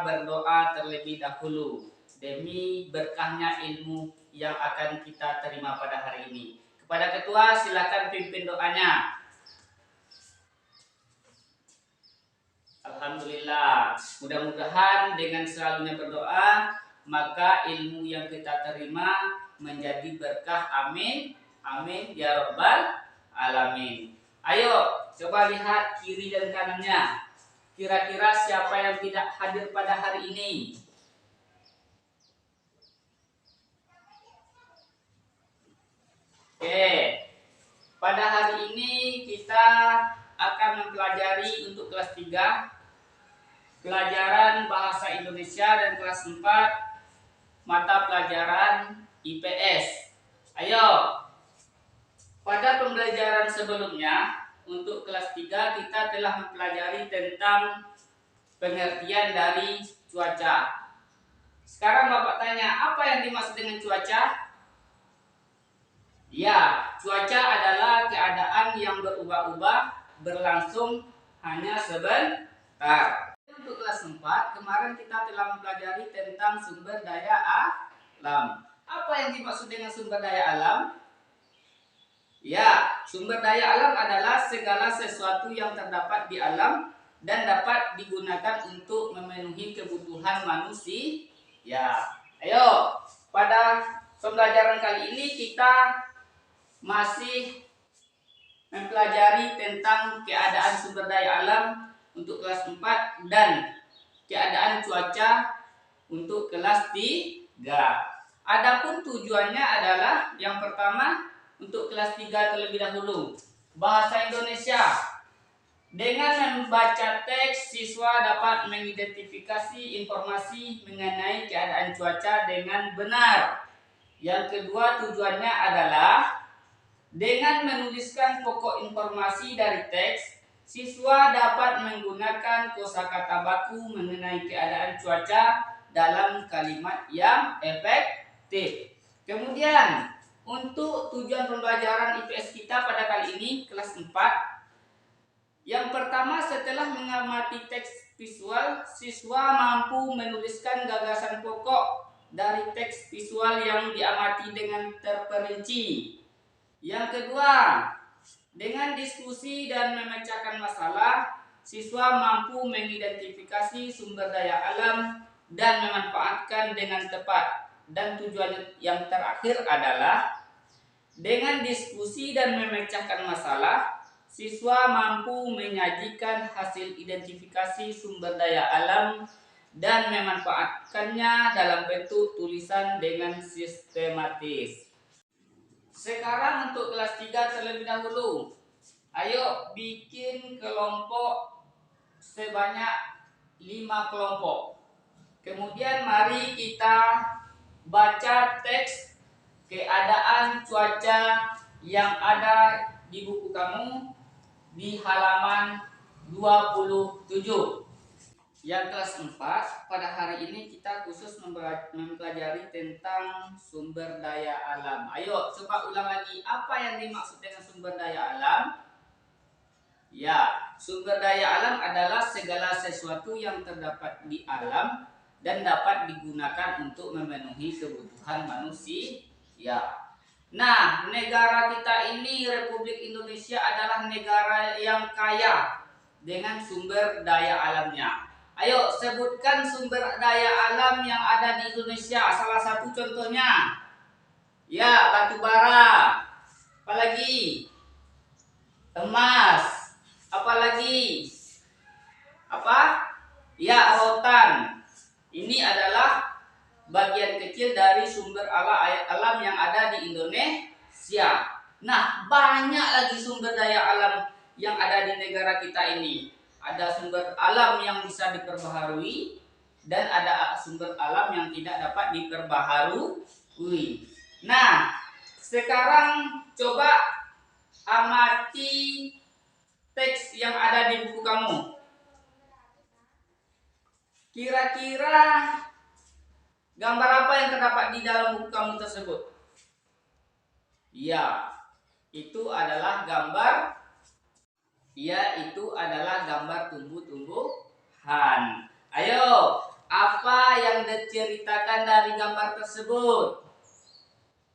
berdoa terlebih dahulu demi berkahnya ilmu yang akan kita terima pada hari ini. Kepada ketua, silakan pimpin doanya. Alhamdulillah, mudah-mudahan dengan selalunya berdoa, maka ilmu yang kita terima menjadi berkah. Amin, amin ya rabbal alamin. Ayo, coba lihat kiri dan kanannya. Kira-kira siapa yang tidak hadir pada hari ini? Oke, pada hari ini kita akan mempelajari untuk kelas 3 pelajaran bahasa Indonesia dan kelas 4 mata pelajaran IPS. Ayo, pada pembelajaran sebelumnya untuk kelas 3 kita telah mempelajari tentang pengertian dari cuaca. Sekarang Bapak tanya, apa yang dimaksud dengan cuaca? Ya, cuaca adalah keadaan yang berubah-ubah, berlangsung hanya sebentar. Untuk kelas 4, kemarin kita telah mempelajari tentang sumber daya alam. Apa yang dimaksud dengan sumber daya alam? Ya, sumber daya alam adalah segala sesuatu yang terdapat di alam dan dapat digunakan untuk memenuhi kebutuhan manusia. Ya, ayo, pada pembelajaran kali ini kita masih mempelajari tentang keadaan sumber daya alam untuk kelas 4 dan keadaan cuaca untuk kelas 3. Adapun tujuannya adalah yang pertama untuk kelas 3 terlebih dahulu, bahasa Indonesia. Dengan membaca teks, siswa dapat mengidentifikasi informasi mengenai keadaan cuaca dengan benar. Yang kedua, tujuannya adalah dengan menuliskan pokok informasi dari teks, siswa dapat menggunakan kosakata baku mengenai keadaan cuaca dalam kalimat yang efektif. Kemudian, untuk tujuan pembelajaran IPS kita pada kali ini, kelas 4, yang pertama setelah mengamati teks visual, siswa mampu menuliskan gagasan pokok dari teks visual yang diamati dengan terperinci. Yang kedua, dengan diskusi dan memecahkan masalah, siswa mampu mengidentifikasi sumber daya alam dan memanfaatkan dengan tepat. Dan tujuan yang terakhir adalah dengan diskusi dan memecahkan masalah, siswa mampu menyajikan hasil identifikasi sumber daya alam dan memanfaatkannya dalam bentuk tulisan dengan sistematis. Sekarang untuk kelas 3 terlebih dahulu. Ayo bikin kelompok sebanyak 5 kelompok. Kemudian mari kita baca teks keadaan cuaca yang ada di buku kamu di halaman 27. Yang kelas 4, pada hari ini kita khusus mempelajari tentang sumber daya alam. Ayo coba ulang lagi, apa yang dimaksud dengan sumber daya alam? Ya, sumber daya alam adalah segala sesuatu yang terdapat di alam dan dapat digunakan untuk memenuhi kebutuhan manusia. Ya. Nah, negara kita ini, Republik Indonesia, adalah negara yang kaya dengan sumber daya alamnya. Ayo sebutkan sumber daya alam yang ada di Indonesia. Salah satu contohnya, ya, batu bara. Apalagi? Emas. Apalagi? Apa? Ya, lautan. Ini adalah bagian kecil dari sumber alam yang ada di Indonesia. Nah, banyak lagi sumber daya alam yang ada di negara kita ini. Ada sumber alam yang bisa diperbaharui dan ada sumber alam yang tidak dapat diperbaharui. Nah, sekarang coba amati teks yang ada di buku kamu. Kira-kira gambar apa yang terdapat di dalam buku kamu tersebut? Ya, itu adalah gambar tumbuh-tumbuhan. Ayo, yang diceritakan dari gambar tersebut?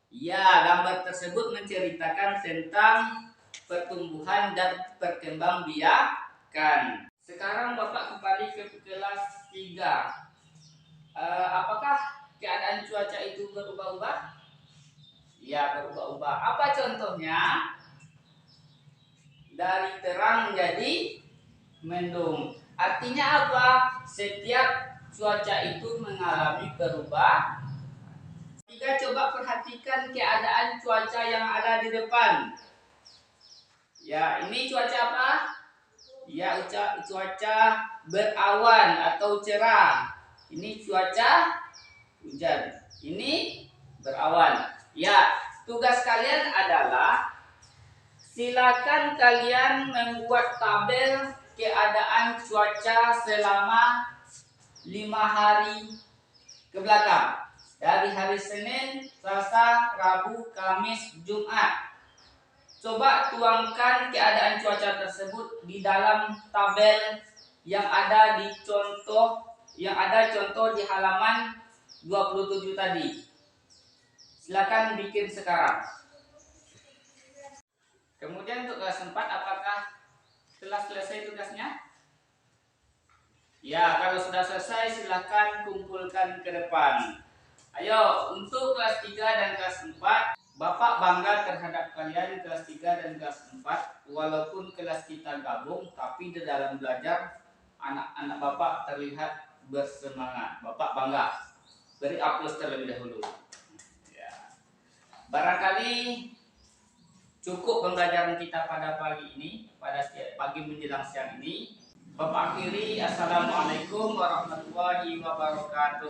Ya, gambar tersebut menceritakan tentang pertumbuhan dan perkembangbiakan. Sekarang Bapak kembali ke kelas 3. Apakah keadaan cuaca itu berubah-ubah? Ya, berubah-ubah. Apa contohnya? Dari terang menjadi mendung. Artinya apa? Setiap cuaca itu mengalami perubahan. Tiga, coba perhatikan keadaan cuaca yang ada di depan. Ya, ini cuaca apa? Ya, cuaca berawan atau cerah. Ini cuaca hujan. Ini berawan. Ya, tugas kalian adalah silakan kalian membuat tabel keadaan cuaca selama 5 hari ke belakang. Dari hari Senin, Selasa, Rabu, Kamis, Jumat. Coba tuangkan keadaan cuaca tersebut di dalam tabel yang ada di contoh di halaman 27 tadi. Silakan bikin sekarang. Kemudian untuk kelas 4, apakah telah selesai tugasnya? Ya, kalau sudah selesai silakan kumpulkan ke depan. Ayo, untuk kelas 3 dan kelas 4, Bapak bangga terhadap kalian kelas 3 dan kelas 4. Walaupun kelas kita gabung, tapi di dalam belajar anak-anak Bapak terlihat bersemangat. Bapak bangga. Beri aplaus terlebih dahulu. Ya. Barangkali cukup pembelajaran kita pada pagi ini, pada pagi menjelang siang ini. Bapak akhiri, assalamualaikum warahmatullahi wabarakatuh.